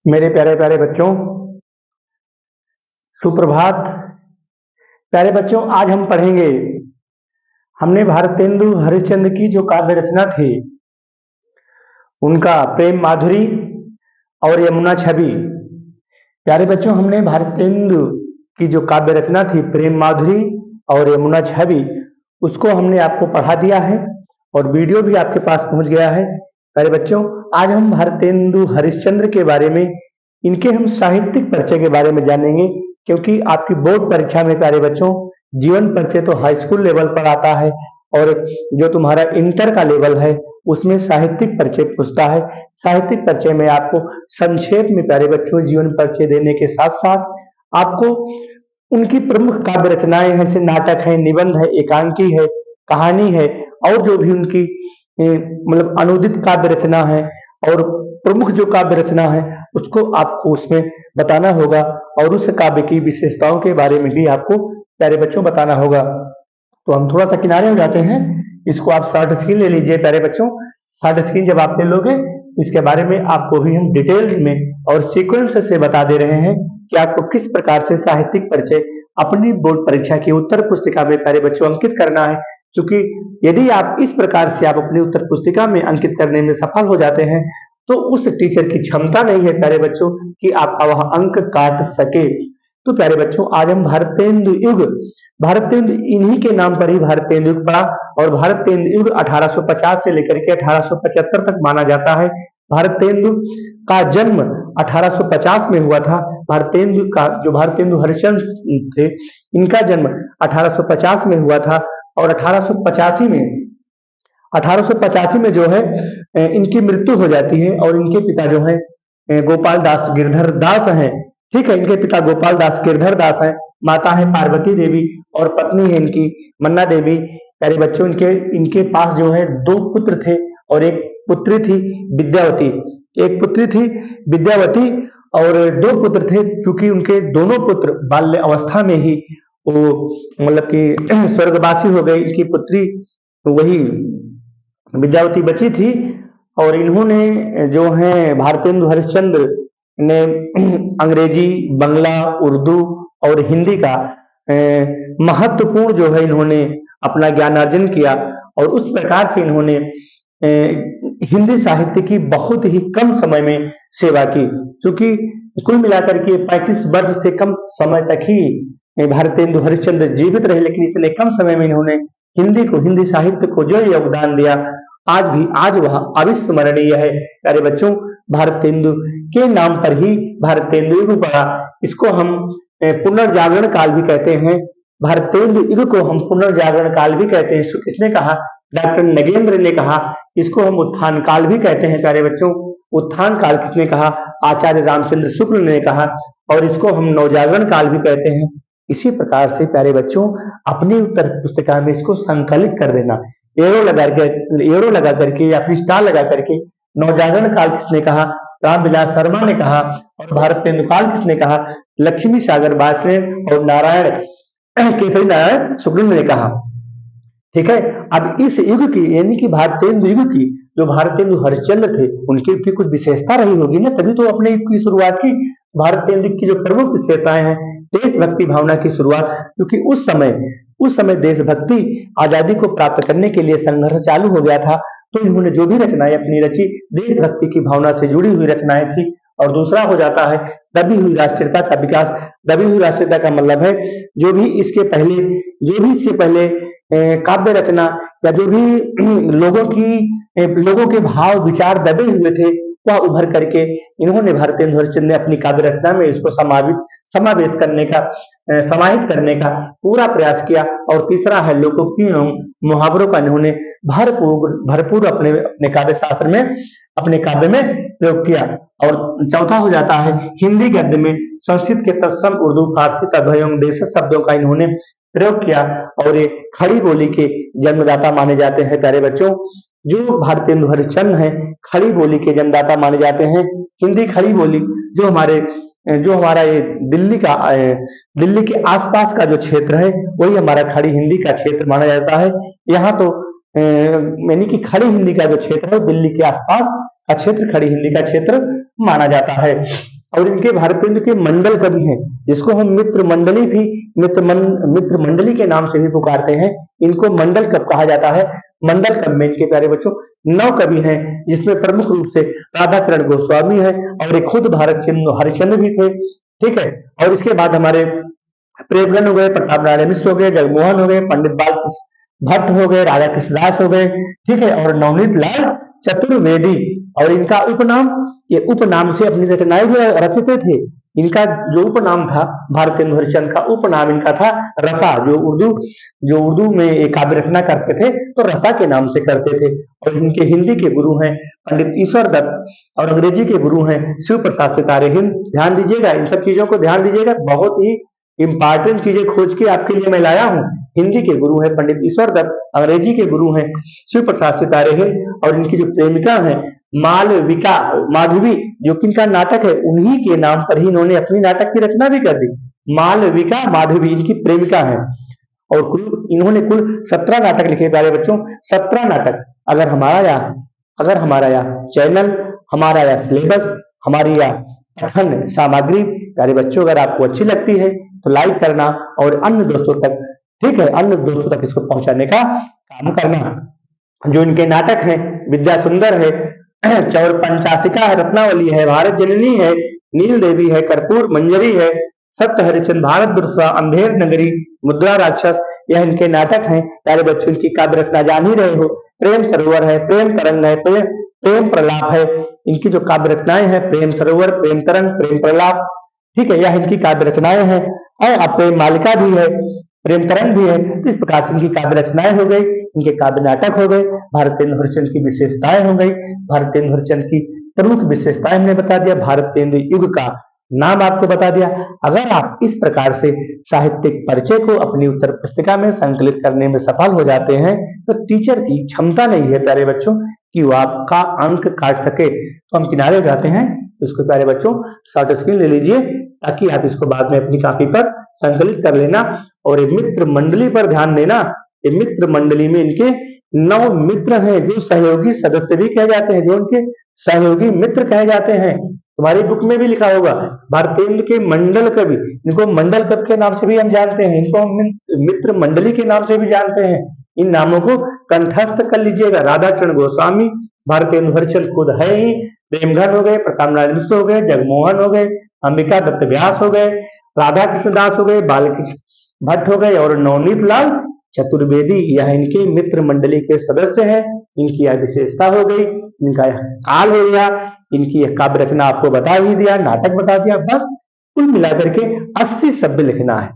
मेरे प्यारे प्यारे बच्चों, सुप्रभात। प्यारे बच्चों, आज हम पढ़ेंगे। हमने भारतेंदु हरिश्चंद्र की जो काव्य रचना थी उनका प्रेम माधुरी और यमुना छवि। प्यारे बच्चों, हमने भारतेंदु की जो काव्य रचना थी प्रेम माधुरी और यमुना छवि, उसको हमने आपको पढ़ा दिया है और वीडियो भी आपके पास पहुंच गया है। प्यारे बच्चों, आज हम भारतेंदु हरिश्चंद्र के बारे में, इनके हम साहित्यिक परिचय के बारे में जानेंगे, क्योंकि आपकी बोर्ड परीक्षा में प्यारे बच्चों जीवन परिचय तो हाई स्कूल लेवल पर आता है और जो तुम्हारा इंटर का लेवल है उसमें साहित्यिक परिचय पूछता है। साहित्यिक परिचय में आपको संक्षेप में प्यारे बच्चों जीवन परिचय देने के साथ साथ आपको उनकी प्रमुख काव्य रचनाएं हैं, जैसे नाटक है, निबंध है, एकांकी है, कहानी है और जो भी उनकी मतलब अनुदित काव्य रचना है और प्रमुख जो काव्य रचना है उसको आपको उसमें बताना होगा और उस काव्य की विशेषताओं के बारे में भी आपको प्यारे बच्चों बताना होगा। तो हम थोड़ा सा किनारे हो जाते हैं, इसको आप शॉर्ट स्क्रीन ले लीजिए। प्यारे बच्चों, शॉर्ट स्क्रीन जब आप ले लोगे इसके बारे में आपको भी हम डिटेल में और सीक्वेंस से बता दे रहे हैं कि आपको किस प्रकार से साहित्यिक परिचय अपनी बोर्ड परीक्षा की उत्तर पुस्तिका में प्यारे बच्चों अंकित करना है। क्योंकि यदि आप इस प्रकार से आप अपनी उत्तर पुस्तिका में अंकित करने में सफल हो जाते हैं तो उस टीचर की क्षमता नहीं है प्यारे बच्चों कि आपका वह अंक काट सके। तो प्यारे बच्चों, आज हम भारतेंदु युग, भारतेंदु इन्हीं के नाम पर ही भारतेंदु युग पड़ा और भारतेंदु युग 1850 से लेकर के 1875 तक माना जाता है। भारतेंदु का जन्म 1850 में हुआ था। भारतेंदु का जो भारतेंदु हरिश्चंद्र थे, इनका जन्म 1850 में हुआ था और 1885 में जो है इनकी मृत्यु हो जाती है और इनके पिता जो है गोपाल दास गिरधर दास हैं। ठीक है, इनके पिता गोपाल दास गिरधर दास हैं, माता है पार्वती देवी और पत्नी है इनकी मन्ना देवी। प्यारे बच्चों, इनके पास जो है दो पुत्र थे और एक पुत्री थी विद्यावती। एक पुत्री थी विद्यावती और दो पुत्र थे। चूंकि उनके दोनों पुत्र बाल्य अवस्था में ही वो मतलब कि स्वर्गवासी हो गए, इनकी पुत्री वही विद्यावती बची थी और इन्होंने जो है भारतेंदु हरिश्चंद्र ने अंग्रेजी, बंगला, उर्दू और हिंदी का महत्वपूर्ण जो है इन्होंने अपना ज्ञान अर्जन किया और उस प्रकार से इन्होंने हिंदी साहित्य की बहुत ही कम समय में सेवा की। चूंकि कुल मिलाकर के 35 वर्ष से कम समय तक ही भारतेंदु हरिश्चंद्र जीवित रहे, लेकिन इतने कम समय में इन्होंने हिंदी साहित्य को जो योगदान दिया आज वह अविस्मरणीय है। प्यारे बच्चों, भारतेंदु के नाम पर ही भारतेंदु युग पड़ा। इसको हम पुनर्जागरण काल भी कहते हैं। भारतेंदु युग को हम पुनर्जागरण काल भी कहते हैं। किसने कहा? डॉक्टर नगेंद्र ने कहा। इसको हम उत्थान काल भी कहते हैं। प्यारे बच्चों, उत्थान काल किसने कहा? आचार्य रामचंद्र शुक्ल ने कहा। और इसको हम नवजागरण काल भी कहते हैं। इसी प्रकार से प्यारे बच्चों, अपनी उत्तर पुस्तिका में इसको संकलित कर देना, एरो लगा करके या फिर स्टार लगा करके। नवजागरण काल किसने कहा? रामविलास शर्मा ने कहा। और भारतेंदु काल किसने कहा? लक्ष्मी सागर बासने और नारायण केसरी नारायण शुक्ल ने कहा। ठीक है, अब इस युग की यानी कि भारतेंदु युग की जो भारतेंदु हरिश्चंद्र थे उनकी भी कुछ विशेषता रही होगी ना, तभी तो अपने युग की शुरुआत की। भारतेंदु की जो प्रमुख विशेषताएं हैं, देशभक्ति भावना की शुरुआत, क्योंकि उस समय देशभक्ति आजादी को प्राप्त करने के लिए संघर्ष चालू हो गया था। तो इन्होंने जो भी रचनाएं अपनी रची, देशभक्ति की भावना से जुड़ी हुई रचनाएं थी। और दूसरा हो जाता है दबी हुई राष्ट्रीयता का विकास। दबी हुई राष्ट्रीयता का मतलब है जो भी इसके पहले काव्य रचना या जो भी लोगों के भाव विचार दबे हुए थे वह उभर करके इन्होंने भारतेंदु हरिश्चंद्र ने अपनी काव्य रचना में इसको समावेश करने का, समाहित करने का पूरा प्रयास किया। और तीसरा है लोकोक्ति एवं मुहावरों का इन्होंने भरपूर अपने काव्य शास्त्र में, अपने काव्य में प्रयोग किया। और चौथा हो जाता है हिंदी गद्य में संस्कृत के तत्सम, उर्दू, फारसी तद्भव देशज शब्दों का इन्होंने प्रयोग किया और ये खड़ी बोली के जन्मदाता माने जाते हैं। प्यारे बच्चों, जो भारतेंदु हरिश्चंद्र हैं खड़ी बोली के जन्मदाता माने जाते हैं। हिंदी खड़ी बोली जो हमारा ये दिल्ली के आसपास का जो क्षेत्र है वही हमारा खड़ी हिंदी का क्षेत्र माना जाता है। यहाँ तो यानी कि खड़ी हिंदी का जो क्षेत्र है दिल्ली के आसपास का क्षेत्र खड़ी हिंदी का क्षेत्र माना जाता है। और इनके भारतेंदु के मंडल कवि हैं, जिसको हम मित्र मंडली भी मित्र मंडली के नाम से भी पुकारते हैं। इनको मंडल कवि कहा जाता है। मंडल कवि में इनके प्यारे बच्चों 9 कवि हैं, जिसमें प्रमुख रूप से राधाचरण गोस्वामी है और एक खुद भारत चंद्र हरिश्चंद्र भी थे। ठीक है, और इसके बाद हमारे प्रेमगन हो गए, प्रताप नारायण मिश्र हो गए, जगमोहन हो गए, पंडित बाल भट्ट हो गए, राधा कृष्णदास हो गए। ठीक है, और नवनीत लाल चतुर्वेदी, और इनका उपनाम, ये उपनाम से अपनी रचनाएं भी रचते थे। इनका जो उपनाम था भारतेंदु हरिश्चंद्र का उपनाम इनका था रसा, जो उर्दू में एक काव्य रचना करते थे तो रसा के नाम से करते थे। और इनके हिंदी के गुरु हैं पंडित ईश्वर दत्त और अंग्रेजी के गुरु हैं शिव प्रसाद सितारे हिंद। ध्यान दीजिएगा, इन सब चीजों को ध्यान दीजिएगा, बहुत ही इंपॉर्टेंट चीजें खोज के आपके लिए मैं लाया हूँ। हिंदी के गुरु हैं पंडित ईश्वर दत्त, अंग्रेजी के गुरु हैं शिव प्रसाद सितारे हिंद, और इनकी जो प्रेमिका है मालविका माधवी, जो कि इनका नाटक है, उन्हीं के नाम पर ही इन्होंने अपनी नाटक की रचना भी कर दी। मालविका माधवी इनकी प्रेमिका है, और इन्होंने कुल 17 नाटक लिखे प्यारे बच्चों, 17 नाटक। अगर हमारा यह चैनल, हमारा यह सिलेबस, हमारी यह पठन सामग्री प्यारे बच्चों अगर आपको अच्छी लगती है तो लाइक करना और अन्य दोस्तों तक, ठीक है, अन्य दोस्तों तक इसको पहुंचाने का काम करना। जो इनके नाटक हैं, विद्या सुंदर है, चौर पंचाशिका है, रत्नावली है, भारत जननी है, नील देवी है, कर्पूर मंजरी है, सत्य हरिचंद, भारत दुर्सा, अंधेर नगरी, मुद्रा राक्षस, यह इनके नाटक हैं। प्यारे बच्चों इनकी काव्य रचना जान ही रहे हो, प्रेम सरोवर है, प्रेम तरंग है, प्रेम प्रलाप है। इनकी जो काव्य रचनाएं हैं प्रेम सरोवर, प्रेम तरंग, प्रेम प्रलाप, ठीक है, यह इनकी काव्य रचनाएं हैं। और प्रेम मालिका भी है, प्रेम तरंग भी है। तो इस प्रकार से इनकी काव्य रचनाएं हो गई, इनके काव्य नाटक हो गए, भारतेंदु हरिश्चंद्र की विशेषताएं हो गई। भारतेंदु हरिश्चंद्र की प्रमुख विशेषताएं हमने बता दिया, भारतेंदु युग का नाम आपको बता दिया। अगर आप इस प्रकार से साहित्यिक परिचय को अपनी उत्तर पुस्तिका में संकलित करने में सफल हो जाते हैं तो टीचर की क्षमता नहीं है प्यारे बच्चों कि वो आपका अंक काट सके। तो हम किनारे हो जाते हैं, इसको प्यारे बच्चों शॉर्ट स्क्रीन ले लीजिए ताकि आप इसको बाद में अपनी कॉपी पर संकलित कर लेना। और ये मित्र मंडली पर ध्यान देना, ये मित्र मंडली में इनके 9 मित्र हैं जो सहयोगी सदस्य भी कहे जाते हैं, जो उनके सहयोगी मित्र कहे जाते हैं। तुम्हारी बुक में भी लिखा होगा भारतेंदु के मंडल कवि, इनको मंडल कवि के नाम से भी हम जानते हैं, इनको हम मित्र मंडली के नाम से भी जानते हैं। इन नामों को कंठस्थ कर लीजिएगा। राधाचरण गोस्वामी, भारतेंदु हरिश्चंद्र खुद है ही, प्रेमघन हो गए, प्रताप नारायण मिश्र हो गए, जगमोहन हो गए, अंबिका दत्त व्यास हो गए, राधा कृष्णदास हो गए, बालकृष्ण भट्ट हो गए और नवनीत लाल चतुर्वेदी, यह इनके मित्र मंडली के सदस्य हैं। इनकी यह विशेषता हो गई, इनका यह काल हो गया, इनकी यह काव्य रचना आपको बता ही दिया, नाटक बता दिया। बस कुल मिलाकर के 80 शब्द लिखना है।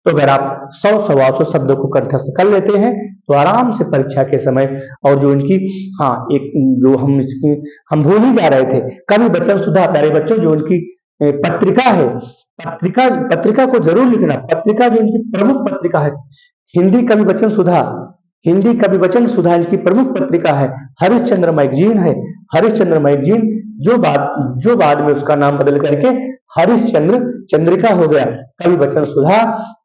तो अगर आप 100-125 शब्दों को कंठस्थ कर लेते हैं तो आराम से परीक्षा के समय, और जो इनकी एक जो हम भूल ही जा रहे थे, कवि वचन सुधा प्यारे बच्चों, जो उनकी पत्रिका है, पत्रिका को जरूर लिखना। पत्रिका जो इनकी प्रमुख पत्रिका है, हिंदी कवि वचन सुधा, हिंदी कवि वचन सुधा इनकी प्रमुख पत्रिका है। हरिश्चंद्र मैगजीन है, हरिश्चंद्र मैगजीन, जो बाद में उसका नाम बदल करके हरिश्चंद्र चंद्रिका हो गया। कवि वचन सुधा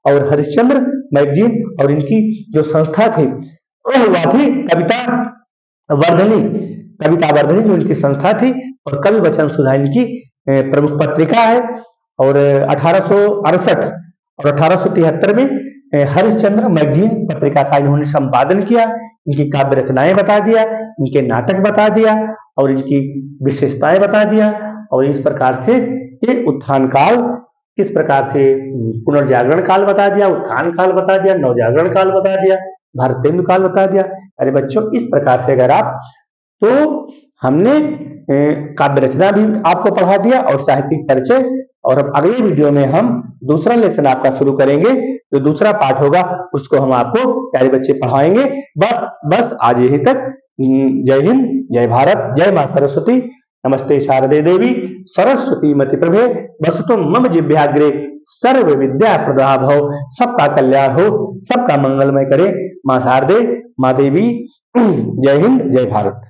और हरिश्चंद्र मैगजीन, और इनकी जो संस्था थी वह थी कविता वर्धनी जो इनकी संस्था थी, और कवि वचन सुधा इनकी प्रमुख पत्रिका है। और 1868 और 1873 में हरिश्चंद्र मैगजीन पत्रिका का इन्होंने संपादन किया। इनकी काव्य रचनाएं बता दिया, इनके नाटक बता दिया और इनकी विशेषताएं बता दिया। और इस प्रकार से ये उत्थान काल, किस प्रकार से पुनर्जागरण काल बता दिया, उत्थान काल बता दिया, नवजागरण काल बता दिया, भारतेंदु काल बता दिया। अरे बच्चों, इस प्रकार से अगर आप, तो हमने काव्य रचना भी आपको पढ़ा दिया और साहित्यिक परिचय। और अब अगले वीडियो में हम दूसरा लेसन आपका शुरू करेंगे, जो दूसरा पाठ होगा उसको हम आपको प्यारे बच्चे पढ़ाएंगे। बस आज यही तक। जय हिंद, जय भारत, जय मां सरस्वती। नमस्ते शारदे देवी सरस्वती मति प्रभे वसतु मम जिह्वाग्रे सर्व विद्या प्रदा भव। सबका कल्याण हो, सबका मंगलमय करे मां शारदे, मां देवी। जय हिंद, जय भारत।